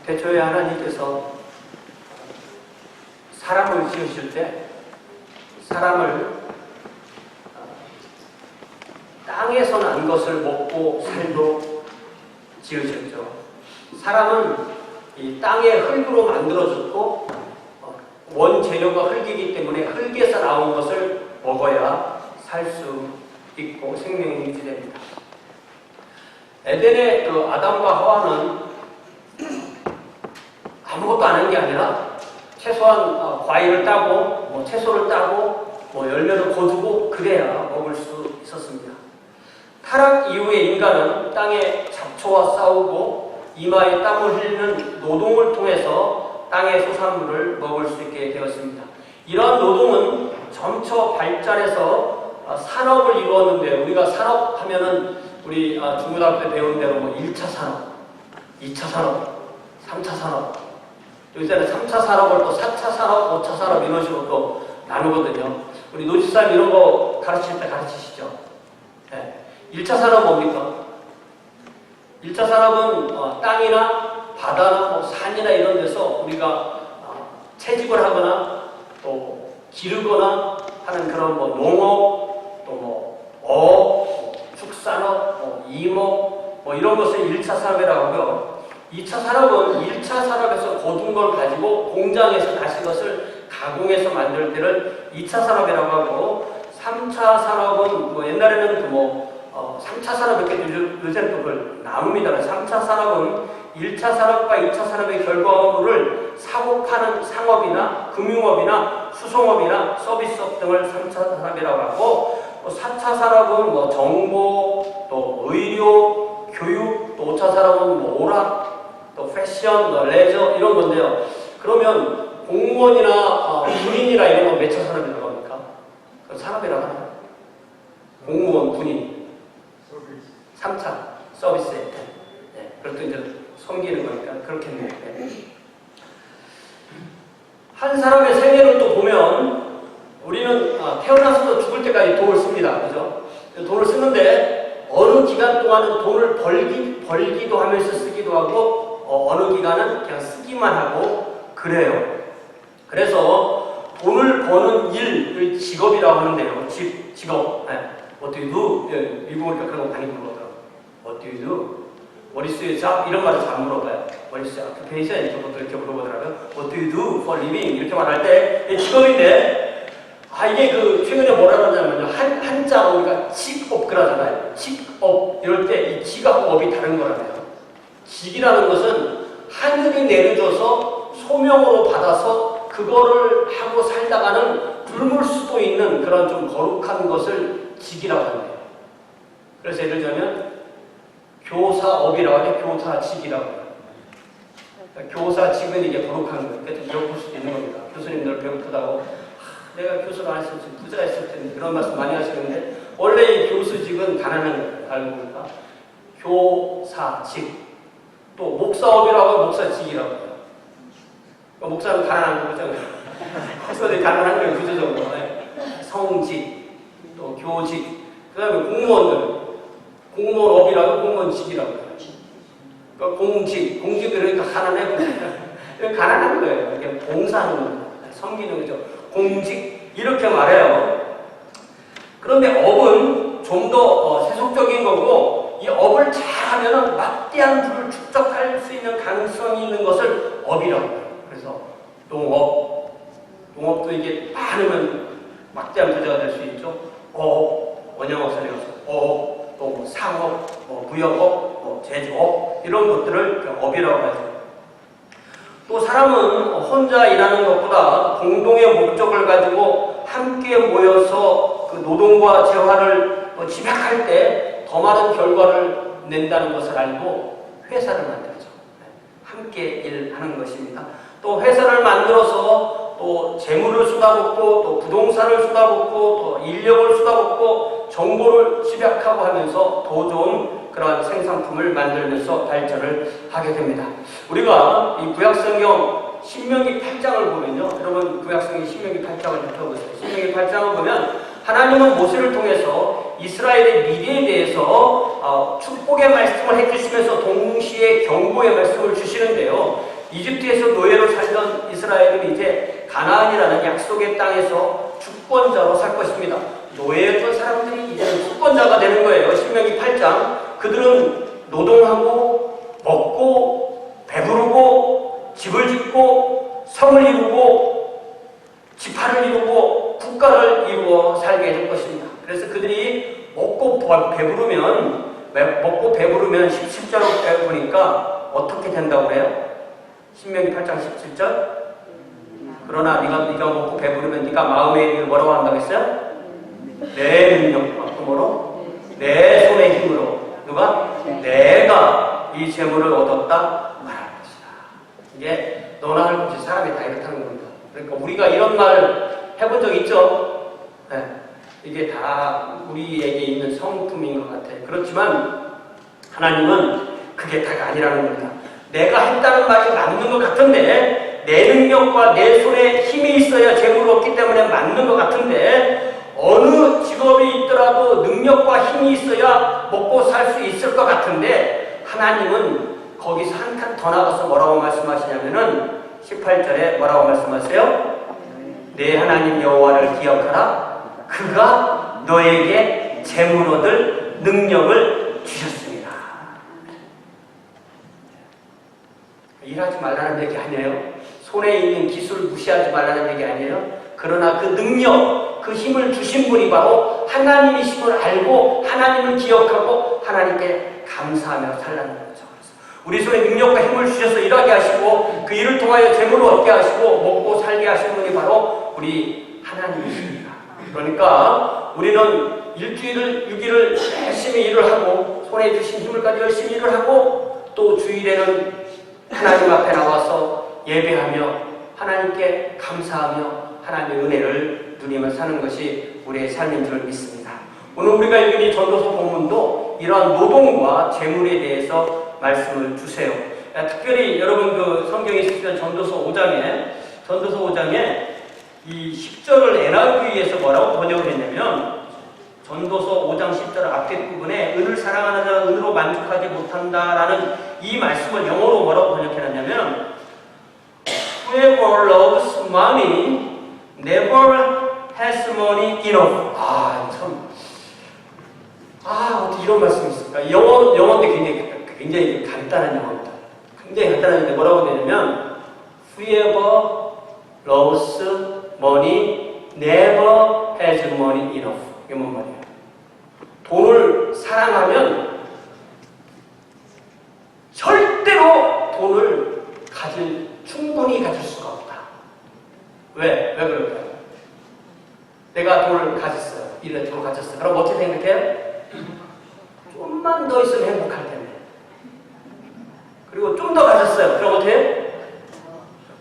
태초에 하나님께서 사람을 지으실 때 사람을 땅에서 난 것을 먹고 살도록 지으셨죠. 사람은 이 땅의 흙으로 만들어졌고 원재료가 흙이기 때문에 흙에서 나온 것을 먹어야 살 수 있고 생명이 유지됩니다. 에덴의 그 아담과 하와는 아무것도 안 한 게 아니라 최소한 과일을 따고 채소를 따고 열매를 거두고 그래야 먹을 수 있었습니다. 타락 이후에 인간은 땅의 잡초와 싸우고 이마에 땀을 흘리는 노동을 통해서 땅의 소산물을 먹을 수 있게 되었습니다. 이러한 노동은 점차 발전해서 산업을 이루었는데, 우리가 산업하면은 우리 중고등학교 때 배운 대로 1차 산업, 2차 산업, 3차 산업, 요새는 3차 산업을 또 4차 산업, 5차 산업 이런 식으로 또 나누거든요. 우리 노지사님 이런 거 가르칠 때 가르치시죠? 네. 1차 산업 뭡니까? 1차 산업은 땅이나 바다나 산이나 이런 데서 우리가 채집을 하거나 또 기르거나 하는 그런 농업, 또 축산업, 임업 이런 것을 1차 산업이라고 하고요. 2차 산업은 1차 산업에서 거둔 걸 가지고 공장에서 다시 그것을 가공해서 만들 때를 2차 산업이라고 하고, 3차 산업은 옛날에는 3차 산업 이렇게 요새는 또 그걸 나눕니다. 3차 산업은 1차 산업과 2차 산업의 결과물을 사고 파는 상업이나 금융업이나 수송업이나 서비스업 등을 3차 산업이라고 하고, 4차 산업은 정보, 또 의료, 교육, 또 5차 산업은 오락, 또 패션, 레저 이런 건데요. 그러면 공무원이나 군인이나 이런 건 몇 차 산업이라고 합니까? 그 산업이라고 하나요? 공무원, 군인. 3차 서비스 혜택. 네, 그것도 이제 섬기는 거니까 그렇겠네요. 네. 한 사람의 생애를 또 보면 우리는 태어나서도 죽을 때까지 돈을 씁니다. 그죠? 돈을 쓰는데 어느 기간 동안은 돈을 벌기도 하면서 쓰기도 하고 어느 기간은 그냥 쓰기만 하고 그래요. 그래서 돈을 버는 일을 직업이라고 하는데요. 직업. 네. What do you do? 미국 오니까 그런 거 많이 물어보더라고요. What do you do? What is your job? 이런 말을 잘 물어봐요. What is your occupation? 이런 것도 이렇게 물어보더라고요. What do you do for living? 이렇게 말할 때 직업인데, 이게 최근에 뭐라 그러냐면요. 한자 우리가 직업 그러잖아요. 직업 이럴 때 이 직하고 업이 다른 거라네요. 직이라는 것은 하늘이 내려줘서 소명으로 받아서 그거를 하고 살다가는 굶을 수도 있는 그런 좀 거룩한 것을 직이라고 합니다. 그래서 예를 들면 교사업이라고 하죠. 교사직이라고 해요. 그러니까 교사직은 이게 거룩한 거예요. 그래서 배고플 수도 있는 겁니다. 교수님들 배고프다고 내가 교수를 안 했으면 부자 했을 텐데 그런 말씀 많이 하시는데, 원래 이 교수직은 가난한 거예요. 알고 보니까 교사직, 또 목사업이라고 하고 목사직이라고 해요. 그러니까 목사는 가난한 거죠. 목사들이 가난한 거예요. 구조적으로. 성직, 또 교직, 그 다음에 공무원들, 공무원업이라고 공무원직이라고 해요. 그러니까 공직 그러니까 가난해 보니까 가난한 거예요. 이렇게 봉사하는 겁니다. 섬기는 거죠. 공직 이렇게 말해요. 그런데 업은 좀 더 세속적인 거고, 이 업을 잘하면 막대한 부를 축적할 수 있는 가능성이 있는 것을 업이라고 해요. 그래서 농업도 이게 많으면 막대한 부자가 될 수 있죠. 원양어선에 가서 또 상업, 무역업, 제조업 이런 것들을 업이라고 하죠. 또 사람은 혼자 일하는 것보다 공동의 목적을 가지고 함께 모여서 그 노동과 재화를 집약할 때 더 많은 결과를 낸다는 것을 알고 회사를 만들죠. 함께 일하는 것입니다. 또 회사를 만들어서 또 재물을 쏟아붓고 또 부동산을 쏟아붓고 또 인력을 쏟아붓고 정보를 집약하고 하면서 더 좋은 그러한 생산품을 만들면서 발전을 하게 됩니다. 우리가 이 구약성경 신명기 8장을 보면요. 여러분 구약성경 신명기 8장을 펴보세요. 신명기 8장을 보면 하나님은 모세를 통해서 이스라엘의 미래에 대해서 축복의 말씀을 해주시면서 동시에 경고의 말씀을 주시는데요. 이집트에서 노예로 살던 이스라엘은 이제 가나안이라는 약속의 땅에서 주권자로 살 것입니다. 노예였던 사람들이 이제는 주권자가 되는 거예요. 신명기 8장. 그들은 노동하고 먹고 배부르고 집을 짓고 성을 이루고 지파를 이루고 국가를 이루어 살게 될 것입니다. 그래서 그들이 먹고 배부르면 17절에 보니까 어떻게 된다고 그래요? 신명기 8장 17절. 그러나 네가 먹고 배부르면 네가 마음의 일을 뭐라고 한다고 했어요? 내 능력과 힘으로 내 손의 힘으로 누가? 내가 이 재물을 얻었다 말할 것이다. 이게 너나 할 것이 사람이 다 이렇다는 겁니다. 그러니까 우리가 이런 말 해본 적 있죠? 네. 이게 다 우리에게 있는 성품인 것 같아요. 그렇지만 하나님은 그게 다가 아니라는 겁니다. 내가 했다는 말이 맞는 것 같은데 내 능력과 내 손에 힘이 있어야 재물을 얻기 때문에 맞는 것 같은데 어느 직업이 있더라도 능력과 힘이 있어야 먹고 살 수 있을 것 같은데 하나님은 거기서 한 칸 더 나가서 뭐라고 말씀하시냐면은 18절에 뭐라고 말씀하세요? 내 하나님 여호와를 기억하라. 그가 너에게 재물 얻을 능력을 주셨습니다. 일하지 말라는 얘기 아니에요. 손에 있는 기술 무시하지 말라는 얘기 아니에요. 그러나 그 능력, 그 힘을 주신 분이 바로 하나님이심을 알고 하나님을 기억하고 하나님께 감사하며 살라는 거죠. 우리 손에 능력과 힘을 주셔서 일하게 하시고 그 일을 통하여 재물을 얻게 하시고 먹고 살게 하시는 분이 바로 우리 하나님이십니다. 그러니까 우리는 일주일을 6일을 열심히 일을 하고 손에 주신 힘을 가지고 열심히 일을 하고 또 주일에는 하나님 앞에 나와서 예배하며 하나님께 감사하며 하나님의 은혜를 누리며 사는 것이 우리의 삶인 줄 믿습니다. 오늘 우리가 읽은 이 전도서 본문도 이러한 노동과 재물에 대해서 말씀을 주세요. 특별히 여러분 그 성경에 쓰시던 전도서 5장에 이 10절을 NIV에서 뭐라고 번역을 했냐면 전도서 5장 10절 앞에 부분에 은을 사랑하는 자는 은으로 만족하지 못한다라는 이 말씀을 영어로 뭐라고 번역해놨냐면 Whoever loves money never has money enough. 어떻게 이런 말씀이 있을까? 영어인데 굉장히 간단한 영어입니다. 굉장히 간단한데 뭐라고 되냐면 Whoever loves money never has money enough. 이게 뭔 말이에요? 돈을 사랑하면 절대로 돈을 충분히 가질 수가 없다. 왜 그럴까요? 내가 돈을 가졌어요. 이래 돈을 가졌어요. 그럼 어떻게 생각해요? 좀만 더 있으면 행복할 텐데. 그리고 좀 더 가졌어요. 그럼 어떻게 해요?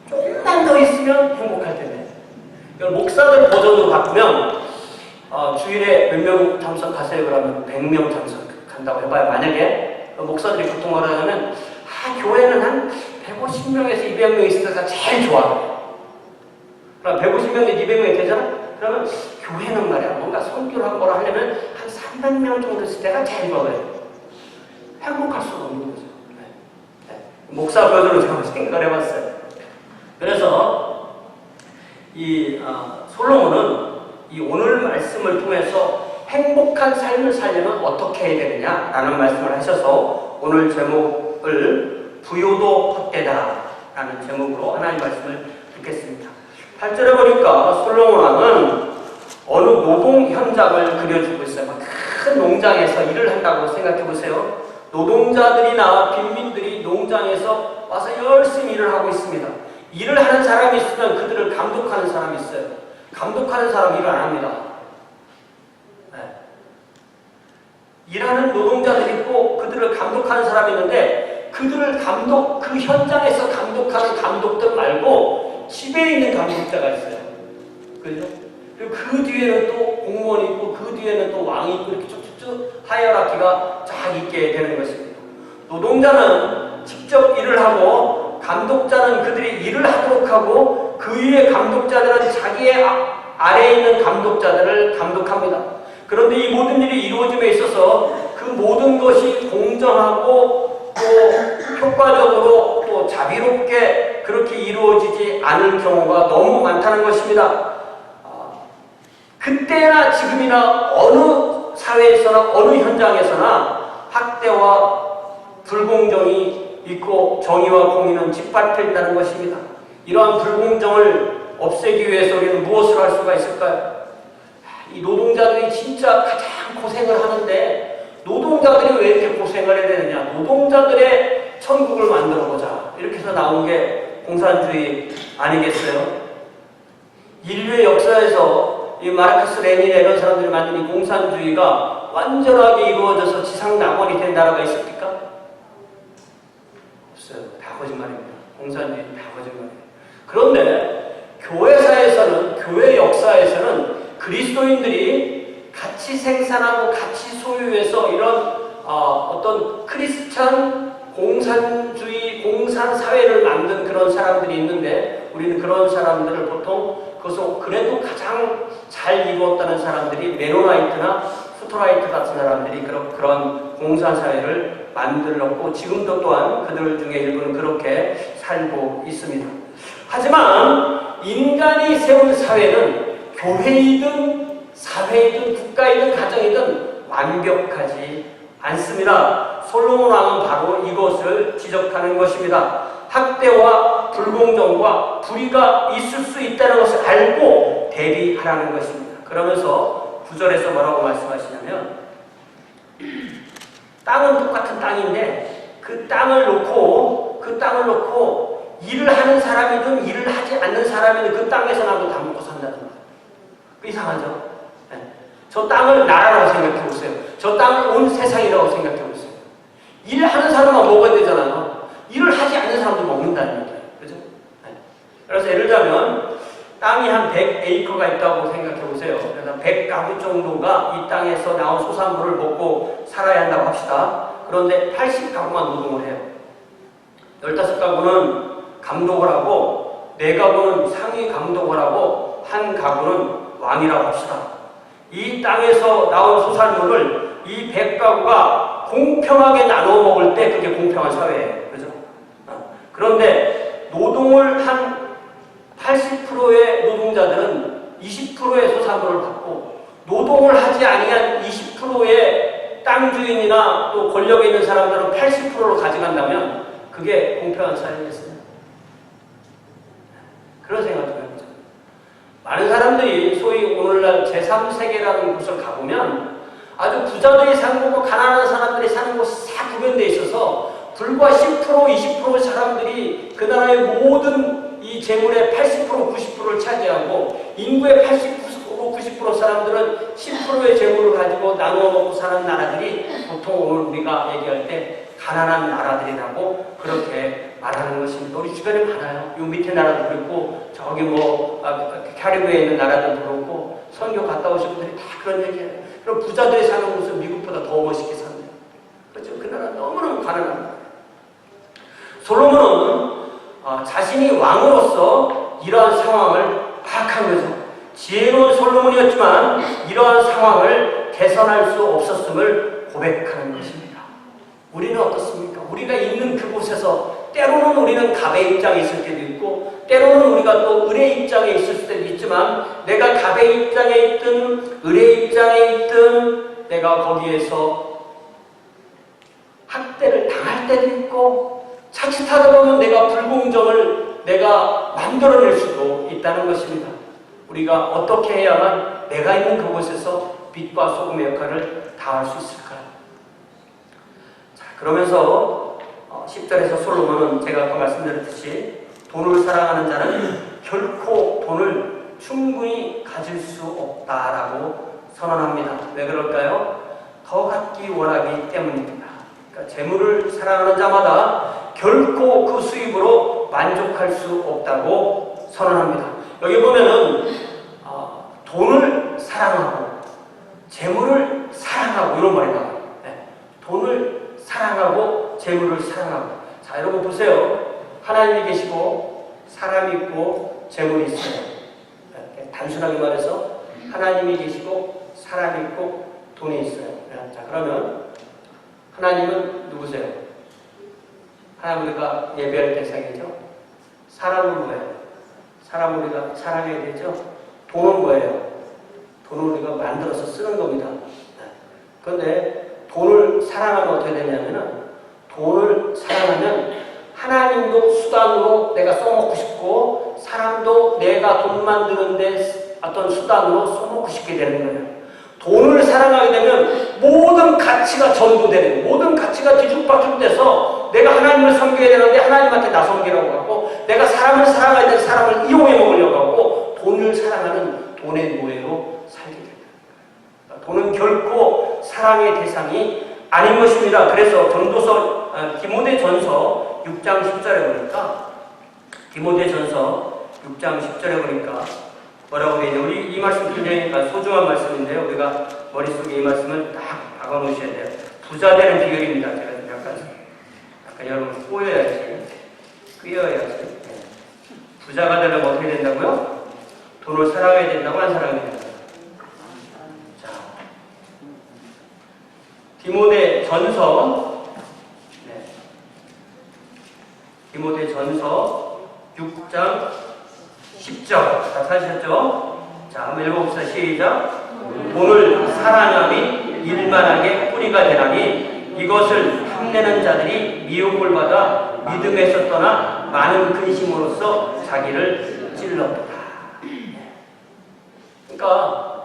좀만 더 있으면 행복할 텐데. 이걸 목사들 버전으로 바꾸면 주일에 몇 명 참석하세요? 그러면 100명 참석한다고 해봐요. 만약에 목사들이 보통 말하자면 교회는 한 150명에서 200명 있을 때가 제일 좋아. 그럼 150명에서 200명이 되잖아? 그러면 교회는 말이야 뭔가 선교를 뭐라 하려면 한 300명 정도 있을 때가 제일 좋아요. 행복할 수가 없는 거죠. 네. 목사 버전으로 제가 생각을 해봤어요. 그래서 이 솔로몬은 이 오늘 말씀을 통해서 행복한 삶을 살려면 어떻게 해야 되느냐라는 말씀을 하셔서 오늘 제목을 부요도 헛되다 라는 제목으로 하나님 말씀을 듣겠습니다. 8절에 보니까 솔로몬 왕은 어느 노동 현장을 그려주고 있어요. 큰 농장에서 일을 한다고 생각해 보세요. 노동자들이나 빈민들이 농장에서 와서 열심히 일을 하고 있습니다. 일을 하는 사람이 있으면 그들을 감독하는 사람이 있어요. 감독하는 사람 일을 안 합니다. 네. 일하는 노동자들이 있고 그들을 감독하는 사람이 있는데 그들을 그 현장에서 감독하는 감독들 말고 집에 있는 감독자가 있어요. 그죠? 그리고 그 뒤에는 또 공무원이 있고 그 뒤에는 또 왕이 있고 이렇게 쭉쭉쭉 하이어라키가 쫙 있게 되는 것입니다. 노동자는 직접 일을 하고 감독자는 그들이 일을 하도록 하고 그 위에 감독자들은 자기의 아래에 있는 감독자들을 감독합니다. 그런데 이 모든 일이 이루어짐에 있어서 그 모든 것이 공정하고 또 효과적으로 또 자비롭게 이루어지지 않을 경우가 너무 많다는 것입니다. 그때나 지금이나 어느 사회에서나 어느 현장에서나 학대와 불공정이 있고 정의와 공의는 짓밟힌다는 것입니다. 이러한 불공정을 없애기 위해서 우리는 무엇을 할 수가 있을까요? 이 노동자들이 진짜 가장 고생을 하는데 노동자들이 왜 이렇게 고생을 해야 되느냐? 노동자들의 천국을 만들어보자. 이렇게 해서 나온 게 공산주의 아니겠어요? 인류의 역사에서 이 마르크스, 레닌 이런 사람들이 만든 이 공산주의가 완전하게 이루어져서 지상낙원이 된 나라가 있습니까? 없어요. 다 거짓말입니다. 공산주의는 다 거짓말이에요. 그런데 교회사에서는, 교회 역사에서는 그리스도인들이 같이 생산하고 같이 소유해서 이런 어떤 크리스찬 공산주의, 공산사회를 만든 그런 사람들이 있는데 우리는 그런 사람들을 보통 그것을 그래도 가장 잘 이루었다는 사람들이 메노나이트나 후터라이트 같은 사람들이 그런 공산사회를 만들었고 지금도 또한 그들 중에 일부는 그렇게 살고 있습니다. 하지만 인간이 세운 사회는 교회이든 사회이든 국가이든 가정이든 완벽하지 않습니다. 솔로몬 왕은 바로 이것을 지적하는 것입니다. 학대와 불공정과 불의가 있을 수 있다는 것을 알고 대비하라는 것입니다. 그러면서 9절에서 뭐라고 말씀하시냐면 땅은 똑같은 땅인데 그 땅을 놓고 일을 하는 사람이든 일을 하지 않는 사람이든 그 땅에서 나도 다 먹고 산다는 거예요. 이상하죠? 네. 저 땅을 나라라고 생각해 보세요. 저 땅을 온 세상이라고 생각해 보세요. 일하는 사람만 먹어야 되잖아요. 일을 하지 않는 사람도 먹는다는 얘기예요. 그죠? 네. 그래서 예를 들자면 땅이 한 100에이커가 있다고 생각해 보세요. 그래서 100가구 정도가 이 땅에서 나온 소산물을 먹고 살아야 한다고 합시다. 그런데 80가구만 노동을 해요. 15가구는 감독을 하고 4가구는 상위 감독을 하고 1가구는 왕이라고 합시다. 이 땅에서 나온 소산물을 이 100가구가 공평하게 나눠 먹을 때 그게 공평한 사회예요. 그죠? 그런데 노동을 한 80%의 노동자들은 20%의 소산물을 받고 노동을 하지 아니한 20%의 땅 주인이나 또 권력에 있는 사람들은 80%를 가져간다면 그게 공평한 사회겠습니다. 그런 생각을 해보죠. 많은 사람들이 소위 오늘날 제3세계라는 곳을 가보면 아주 부자들이 사는 곳과 가난한 사람들이 사는 곳이 다 구별되어 있어서 불과 10%, 20% 사람들이 그 나라의 모든 이 재물의 80%, 90%를 차지하고 인구의 80%, 90% 사람들은 10%의 재물을 가지고 나누어 먹고 사는 나라들이 보통 오늘 우리가 얘기할 때 가난한 나라들이라고 그렇게 말하는 것입니다. 우리 주변에 많아요. 요 밑에 나라도 그렇고 저기 캐리브에 있는 나라들도 그렇고 선교 갔다 오신 분들이 다 그런 얘기해요. 그럼 부자들이 사는 곳은 미국보다 더 멋있게 산대요. 그렇죠? 그 나라 너무너무 가난합니다. 솔로몬은 자신이 왕으로서 이러한 상황을 파악한 거죠. 지혜로운 솔로몬이었지만 이러한 상황을 개선할 수 없었음을 고백하는 것입니다. 우리는 어떻습니까? 우리가 있는 그곳에서 때로는 우리는 갑의 입장에 있을 때도 있고 때로는 우리가 또 을의 입장에 있을 때도 있지만 내가 갑의 입장에 있든 을의 입장에 있든 내가 거기에서 학대를 당할 때도 있고 자칫하다 보면 내가 불공정을 내가 만들어낼 수도 있다는 것입니다. 우리가 어떻게 해야만 내가 있는 그곳에서 빛과 소금의 역할을 다할 수 있을까요? 자, 그러면서 10절에서 솔로몬은 제가 아까 말씀드렸듯이 돈을 사랑하는 자는 결코 돈을 충분히 가질 수 없다라고 선언합니다. 왜 그럴까요? 더 갖기 원하기 때문입니다. 그러니까 재물을 사랑하는 자마다 결코 그 수입으로 만족할 수 없다고 선언합니다. 여기 보면은 돈을 사랑하고 재물을 사랑하고 이런 말이 나와요. 네. 돈을 사랑하고 재물을 사랑하고. 자, 여러분 보세요. 하나님이 계시고 사람이 있고 재물이 있어요. 네. 단순하게 말해서 하나님이 계시고 사람이 있고 돈이 있어요. 네. 자, 그러면 하나님은 누구세요? 하나님 우리가 예배할 대상이죠. 사람은 뭐예요? 사람 우리가 사랑해야 되죠? 돈은 뭐예요? 돈을 우리가 만들어서 쓰는 겁니다. 그런데 돈을 사랑하면 어떻게 되냐면은, 돈을 사랑하면 하나님도 수단으로 내가 써먹고 싶고, 사람도 내가 돈 만드는데 어떤 수단으로 써먹고 싶게 되는 거예요. 돈을 사랑하게 되면 모든 가치가 전도되는, 모든 가치가 뒤죽박죽 돼서 내가 하나님을 섬겨야 되는데 하나님한테 나 섬기라고 하고, 내가 사람을 사랑해야 되는데 사람을 이용해 먹으려고 하고, 돈을 사랑하는 돈의 노예로 살게 됩니다. 돈은 결코 사랑의 대상이 아닌 것입니다. 그래서 전도서, 디모데전서 6장 10절에 보니까, 디모데전서 6장 10절에 보니까 뭐라고 되어 있냐. 우리 이 말씀 굉장히 소중한 말씀인데요. 우리가 머릿속에 이 말씀을 딱 박아놓으셔야 돼요. 부자 되는 비결입니다. 제가 약간 여러분 꼬여야지. 끄여야지. 부자가 되려면 어떻게 된다고요? 돈을 사랑해야 된다고, 안 사랑해야 된다고? 자, 디모데전서, 디모데전서 6장 10절. 다 찾으셨죠? 자, 한번 읽어봅시다. 시작. 돈을 사랑함이 일만하게 뿌리가 되나니 이것을 탐내는 자들이 미혹을 받아 믿음에서 떠나 많은 근심으로써 자기를 찔렀다. 그러니까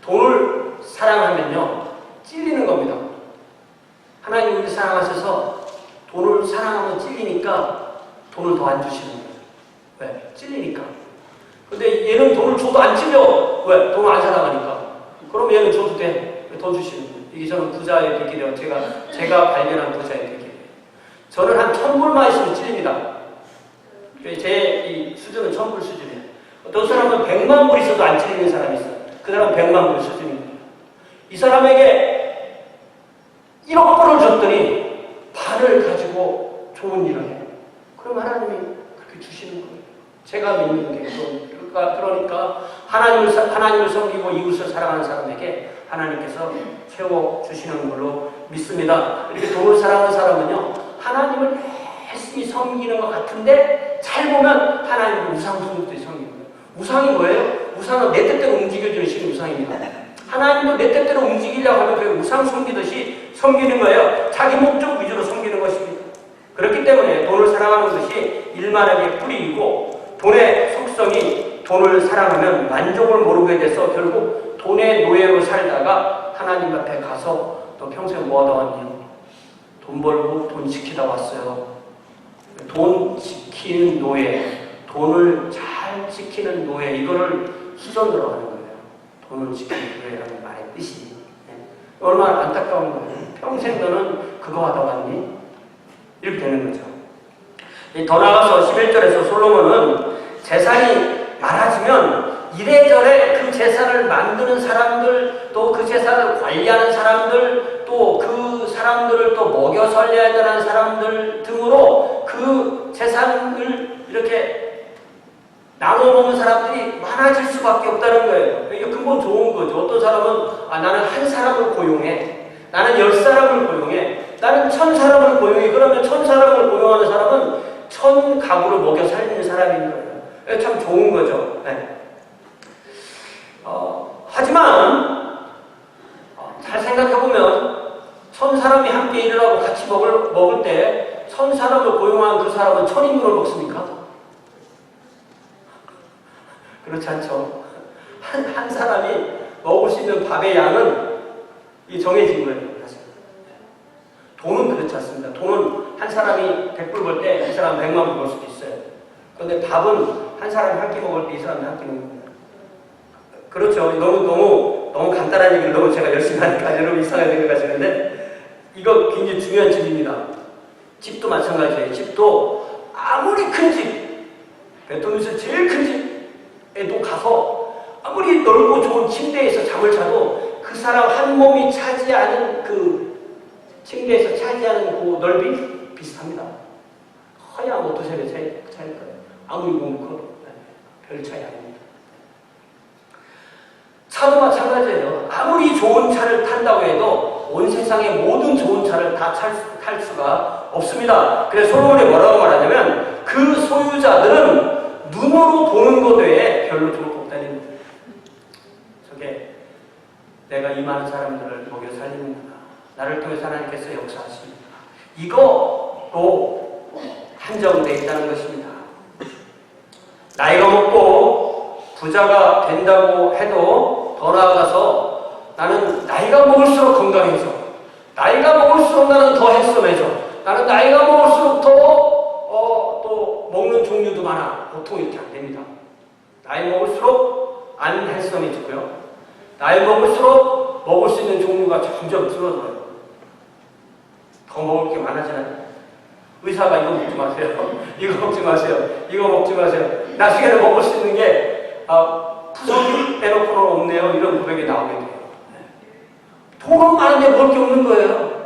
돈을 사랑하면요, 찔리는 겁니다. 하나님 우리를 사랑하셔서 돈을 사랑하면 찔리니까 돈을 더 안 주시는 거예요. 왜? 찔리니까. 근데 얘는 돈을 줘도 안 찔려. 왜? 돈을 안 사랑하니까. 그럼 얘는 줘도 돼. 더 주시는 거예요. 이게 저는 부자의 비결이에요. 제가 발견한 부자의 비결이에요. 저는 한 1000불만 있으면 찔립니다. 제 이 수준은 1000불 수준이에요. 어떤 사람은 100만 불 있어도 안 찔리는 사람이 있어요. 그 사람은 100만 불 수준입니다. 이 사람에게 1억 불을 줬더니 반을 가지고 좋은 일을 해요. 그럼 하나님이 그렇게 주시는 거예요. 제가 믿는 게 그러니까 하나님을 섬기고 이웃을 사랑하는 사람에게 하나님께서 채워주시는 걸로 믿습니다. 이렇게 돈을 사랑하는 사람은요, 하나님을 열심히 섬기는 것 같은데 잘 보면 하나님을 우상숭배도 섬기는 거예요. 우상이 뭐예요? 우상은 내 뜻대로 움직여주는 신 우상입니다. 하나님도 내 뜻대로 움직이려고 하면 그게 우상 섬기듯이 섬기는 거예요. 자기 목적 위주로 섬기는 것입니다. 그렇기 때문에 돈을 사랑하는 것이 일만하게 뿌리이고, 돈의 속성이 돈을 사랑하면 만족을 모르게 돼서 결국 돈의 노예로 살다가 하나님 앞에 가서 또 평생 뭐하다 왔니? 돈 벌고 돈 지키다 왔어요. 돈 지키는 노예, 돈을 잘 지키는 노예, 이거를 수선으로 하는 거예요. 돈을 지키는 노예라는 말의 뜻이. 얼마나 안타까운 거예요. 평생 너는 그거 하다 왔니? 이렇게 되는 거죠. 더 나아가서 11절에서 솔로몬은 재산이 많아지면 이래저래 그 재산을 만드는 사람들, 또 그 재산을 관리하는 사람들, 또 그 사람들을 또 먹여 살려야 되는 사람들 등으로 그 재산을 이렇게 나눠먹는 사람들이 많아질 수밖에 없다는 거예요. 이게 근본 좋은 거죠. 어떤 사람은 나는 한 사람을 고용해, 나는 10사람을 고용해, 나는 1000사람을 고용해. 그러면 1000사람을 고용하는 사람은 1000가구를 먹여 살리는 사람인 거예요. 참 좋은 거죠. 네. 하지만 잘 생각해보면 1000사람이 함께 일을 하고 같이 먹을 때 1000사람을 고용한 그 사람은 1000인분을 먹습니까? 그렇지 않죠. 한 사람이 먹을 수 있는 밥의 양은 정해진 거예요. 사실. 돈은 그렇지 않습니다. 돈은 한 사람이 100불 벌 때 이 사람은 100만 불 벌 수도 있어요. 그런데 밥은 한 사람이 한 끼 먹을 때 이 사람이 한 끼 먹는 거예요. 그렇죠. 너무 간단한 얘기를 너무 제가 열심히 하니까 여러분 이상하게 생각하시는데, 이거 굉장히 중요한 집입니다. 집도 마찬가지예요. 집도 아무리 큰 집, 베트남에서 제일 큰 집에도 가서 아무리 넓고 좋은 침대에서 잠을 자도 그 사람 한 몸이 차지하는 그 침대에서 차지하는 그 넓이 비슷합니다. 허야 뭐 두세 배 차이일 거예요. 아무리 몸 별 차이 아닙니다. 차도 마찬가지예요. 아무리 좋은 차를 탄다고 해도 온 세상의 모든 좋은 차를 다 탈 수가 없습니다. 그래서 솔로몬이 뭐라고 말하냐면, 그 소유자 많은 사람들을 먹여 살리는구나. 나를 통해서 하나님께서 역사하십니다. 이거로 한정되어 있다는 것입니다. 나이가 먹고 부자가 된다고 해도 더 나아가서 나는 나이가 먹을수록 건강해져. 나이가 먹을수록 나는 더 핸섬해져. 나는 나이가 먹을수록 또 먹는 종류도 많아. 보통 이렇게 안 됩니다. 나이 먹을수록 안 핸섬해지고요. 나이 먹을수록 먹을 수 있는 종류가 점점 줄어들어요. 더 먹을 게 많아지나요? 의사가 이거 먹지 마세요. 이거 먹지 마세요. 이거 먹지 마세요. 나중에는 먹을 수 있는 게 푸석이 빼놓고는 없네요. 이런 고백이 나오게 돼요. 돈은 많은데 먹을 게 없는 거예요.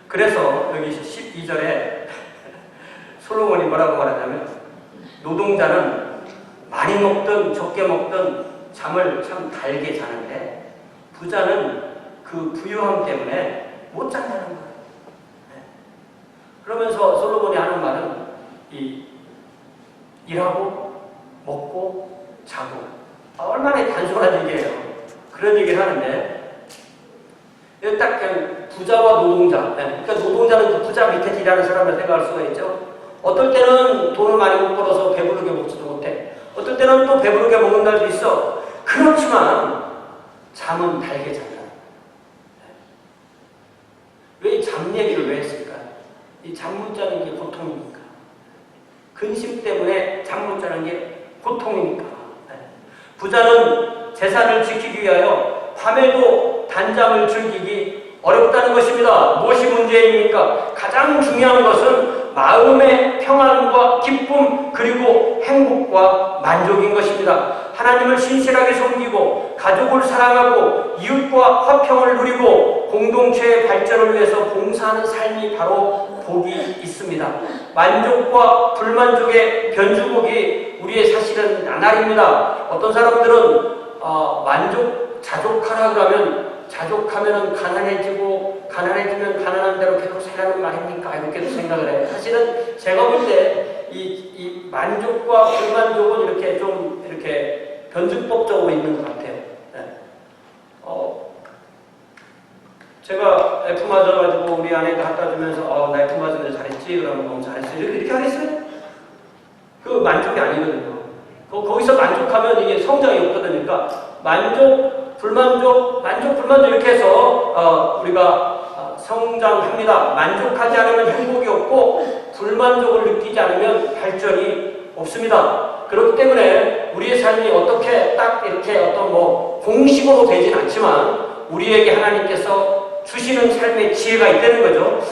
그래서 여기 12절에 솔로몬이 뭐라고 말하냐면 노동자는 많이 먹든 적게 먹든 잠을 참 달게 자는데 부자는 그 부유함 때문에 못 잔다는 거예요. 그러면서 솔로몬이 하는 말은 일하고 먹고 자고 얼마나 단순한 얘기예요. 그런 얘기를 하는데 여기 딱 그냥 부자와 노동자, 그러니까 노동자는 부자 밑에 일하는 사람을 생각할 수가 있죠. 어떨 때는 돈을 많이 못 벌어서 배부르게 먹지도 못해. 어떨 때는 또 배부르게 먹는 날도 있어. 그렇지만 잠은 달게 잔다. 왜 이 잠 얘기를 왜 했을까? 이 잠 못 자는 게 고통이니까. 근심 때문에 잠 못 자는 게 고통이니까. 부자는 재산을 지키기 위하여 밤에도 단잠을 즐기기 어렵다는 것입니다. 무엇이 문제입니까? 가장 중요한 것은 마음의 평안과 기쁨 그리고 행복과 만족인 것입니다. 하나님을 신실하게 섬기고 가족을 사랑하고 이웃과 화평을 누리고 공동체의 발전을 위해서 봉사하는 삶이 바로 복이 있습니다. 만족과 불만족의 변주곡이 우리의 사실은 나날입니다. 어떤 사람들은 자족하라 그러면 자족하면은 가난해지면 가난한 대로 계속 살라는 말입니까? 이렇게도 생각을 해요. 사실은 제가 볼 때 이 만족과 불만족은 이렇게 좀 이렇게 변주법적으로 있는 것 같아요. 제가 F 맞아가지고 우리 아내가 갖다 주면서 나 F 맞았는데 잘했지? 그러면 너무 잘했지? 이렇게 하겠어요? 그 만족이 아니거든요. 거기서 만족하면 이게 성장이 없거든요. 그러니까 만족, 불만족 이렇게 해서 우리가 성장합니다. 만족하지 않으면 행복이 없고 불만족을 느끼지 않으면 발전이 없습니다. 그렇기 때문에 우리의 삶이 어떻게 딱 이렇게 어떤 공식으로 되진 않지만 우리에게 하나님께서 주시는 삶의 지혜가 있다는 거죠.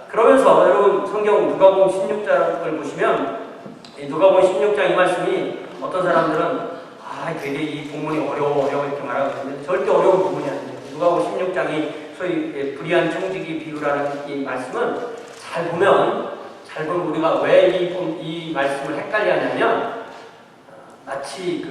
그러면서 여러분 성경 누가복음 16장을 보시면 누가복음 16장 이 말씀이 어떤 사람들은 되게 이 본문이 어려워 이렇게 말하거든요. 절대 어려운 부분이 아니에요. 누가복음 16장이 소위 불의한 청지기 비유라는 이 말씀은 잘 보면 우리가 왜 이 말씀을 헷갈려 하냐면 마치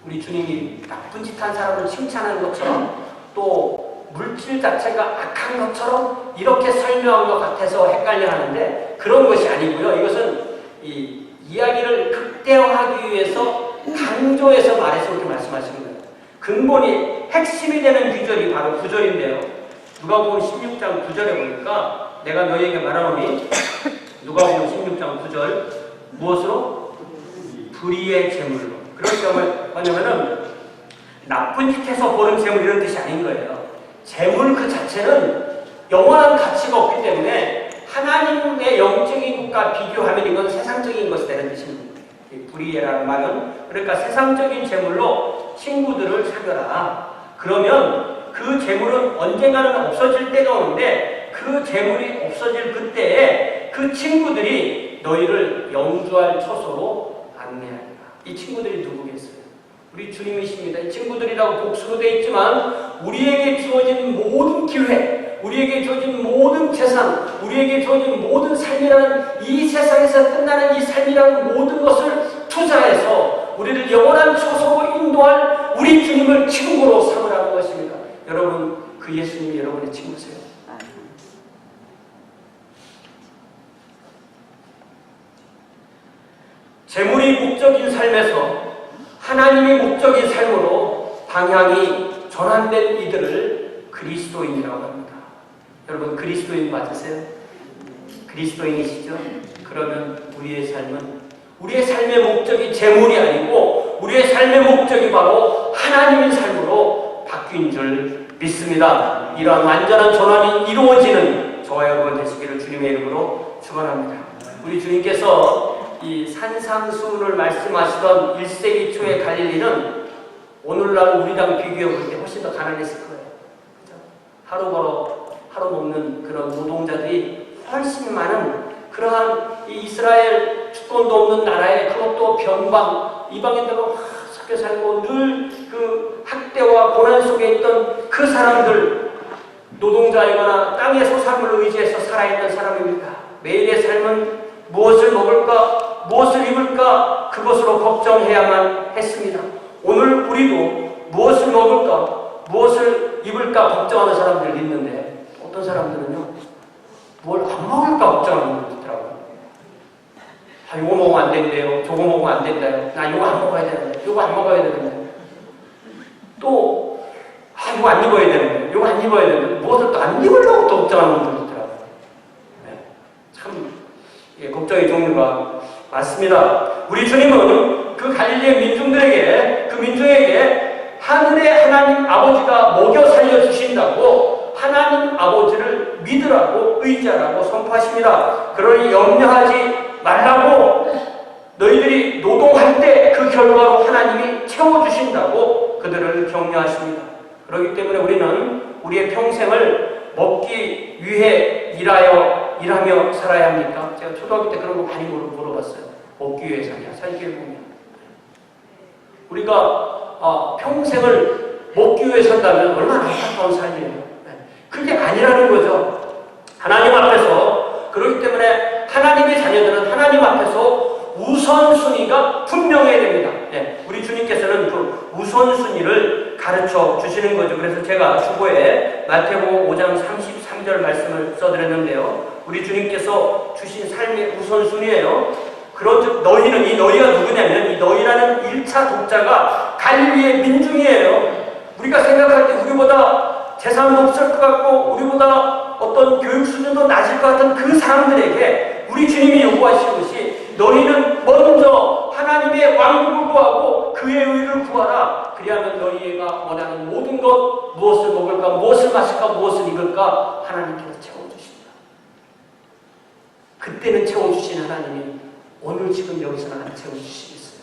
우리 주님이 나쁜 짓 한 사람을 칭찬하는 것처럼 또 물질 자체가 악한 것처럼 이렇게 설명한 것 같아서 헷갈려 하는데 그런 것이 아니고요. 이것은 이 이야기를 극대화하기 위해서 강조해서 말해서 그렇게 말씀하시는 거예요. 근본이 핵심이 되는 구절이 바로 9절인데요. 누가복음 16장 9절에 보니까 내가 너희에게 말하노니 누가복음 16장 9절 무엇으로? 불의의 재물로. 그러니까 뭐냐면은 나쁜 짓 해서 버는 재물 이런 뜻이 아닌 거예요. 재물 그 자체는 영원한 가치가 없기 때문에 하나님의 영적인 것과 비교하면 이건 세상적인 것이 되는 뜻입니다. 불의라는 말은 그러니까 세상적인 재물로 친구들을 사귀어라. 그러면 그 재물은 언젠가는 없어질 때가 오는데 그 재물이 없어질 그때에 그 친구들이 너희를 영주할 처소로 안내하리라. 이 친구들이 누구겠어요? 우리 주님이십니다. 이 친구들이라고 복수로 되어 있지만 우리에게 주어진 모든 기회, 우리에게 주어진 모든 재산, 우리에게 주어진 모든 삶이라는 이 세상에서 끝나는 이 삶이라는 모든 것을 투자해서 우리를 영원한 처소로 인도할 우리 주님을 친구로 삼으라는 것입니다. 여러분, 그 예수님이 여러분의 친구세요. 재물이 목적인 삶에서 하나님이 목적인 삶으로 방향이 전환된 이들을 그리스도인이라고 합니다. 여러분 그리스도인 맞으세요? 그리스도인이시죠? 그러면 우리의 삶의 목적이 재물이 아니고 우리의 삶의 목적이 바로 하나님의 삶으로 바뀐 줄 믿습니다. 이러한 완전한 전환이 이루어지는 저와 여러분 되시기를 주님의 이름으로 축원합니다. 우리 주님께서 이 산상수훈을 말씀하시던 1세기 초의 갈릴리는 오늘날 우리랑 비교해 볼 때 훨씬 더 가난했을 거예요. 그렇죠? 하루 벌어 하루 먹는 그런 노동자들이 훨씬 많은 그러한 이 이스라엘 주권도 없는 나라에 그것도 변방 이방인들과 섞여 살고 늘 그 학대와 고난 속에 있던 그 사람들 노동자이거나 땅의 소산물을 의지해서 살아있는 사람입니다. 매일의 삶은 무엇을 먹을까 무엇을 입을까 그것으로 걱정해야만 했습니다. 오늘 우리도 무엇을 먹을까 무엇을 입을까 걱정하는 사람들이 있는데 어떤 사람들은요 뭘 안 먹을까 걱정하는 분들 있더라고요. 아, 이거 먹으면 안 된대요. 저거 먹으면 안 된다요. 나 이거 안 먹어야 되는데 이거 안 먹어야 되는데 또 이거 안 입어야 되는데 이거 안 입어야 되는데 무엇을 또 안 입으려고 또 걱정하는 분들 있더라고요. 네. 참 걱정의 종류가 많습니다. 우리 주님은 그 갈릴리의 민중들에게 그 민중에게 하늘의 하나님 아버지가 먹여 살려주신다고 하나님 아버지를 믿으라고 의지하라고 선포하십니다. 그러니 염려하지 말라고 너희들이 노동할 때 그 결과로 하나님이 채워주신다고 그들을 격려하십니다. 그렇기 때문에 우리는 우리의 평생을 먹기 위해 일하며 살아야 합니까? 제가 초등학교 때 그런 거 많이 물어봤어요. 먹기 위해 사냐? 살기 위해 먹냐? 우리가 평생을 먹기 위해 산다면 얼마나 안타까운 삶이에요. 그게 아니라는 거죠. 하나님 앞에서 그렇기 때문에 하나님의 자녀들은 하나님 앞에서 우선순위가 분명해야 됩니다. 우리 주님께서는 그 우선순위를 가르쳐 주시는 거죠. 그래서 제가 주보에 마태복음 5장 33절 말씀을 써드렸는데요. 우리 주님께서 주신 삶의 우선순위예요. 그런즉 너희는 이 너희가 누구냐면 이 너희라는 1차 독자가 갈릴리의 민중이에요. 우리가 생각할 때 우리보다 재산도 없을 것 같고 우리보다 어떤 교육 수준도 낮을 것 같은 그 사람들에게 우리 주님이 요구하신 것이 너희는 먼저 하나님의 왕국을 구하고 그의 의를 구하라. 그리하면 너희가 원하는 모든 것 무엇을 먹을까 무엇을 마실까 무엇을 입을까 하나님께서 채워주신다. 그때는 채워주신 하나님이 오늘 지금 여기서는 안 채워주시겠어요.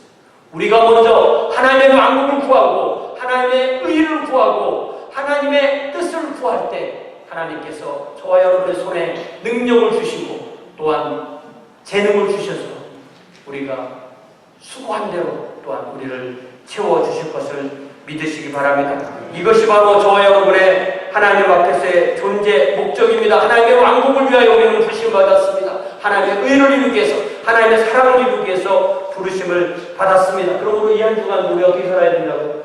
우리가 먼저 하나님의 왕국을 구하고 하나님의 의를 구하고 하나님의 뜻을 구할 때 하나님께서 저와 여러분의 손에 능력을 주시고 또한 재능을 주셔서 우리가 수고한 대로 또한 우리를 채워주실 것을 믿으시기 바랍니다. 이것이 바로 저와 여러분의 하나님 앞에서의 존재 목적입니다. 하나님의 왕국을 위하여 우리는 부르심받았습니다. 하나님의 의를 이루기 위해서 하나님의 사랑을 이루기 위해서 부르심을 받았습니다. 그러므로 이 한 주간 우리 어떻게 살아야 된다고?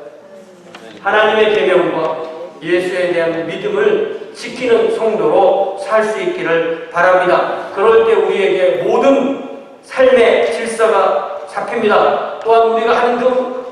하나님의 계명과 예수에 대한 믿음을 지키는 성도로 살 수 있기를 바랍니다. 그럴 때 우리에게 모든 삶의 질서가 잡힙니다. 또한 우리가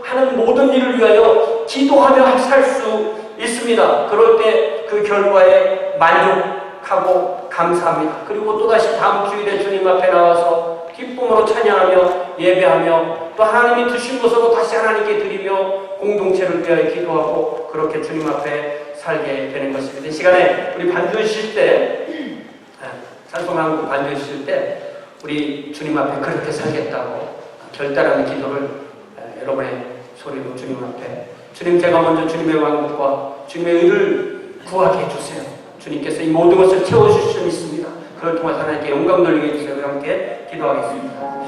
하는 모든 일을 위하여 기도하며 살 수 있습니다. 그럴 때 그 결과에 만족하고 감사합니다. 그리고 또다시 다음 주일에 주님 앞에 나와서 기쁨으로 찬양하며 예배하며 또 하나님이 주신 것으로 다시 하나님께 드리며 공동체를 위하여 기도하고 그렇게 주님 앞에 살게 되는 것입니다. 이 시간에 우리 반주 쉴 때 찬송하고 반주 쉴 때 우리 주님 앞에 그렇게 살겠다고 결단하는 기도를 여러분의 소리로 주님 앞에 주님 제가 먼저 주님의 왕국과 주님의 의를 구하게 해주세요. 주님께서 이 모든 것을 채워주실 수 있습니다. 그걸 통해서 하나님께 영광 돌리게 해주세요. 우리 함께 기도하겠습니다.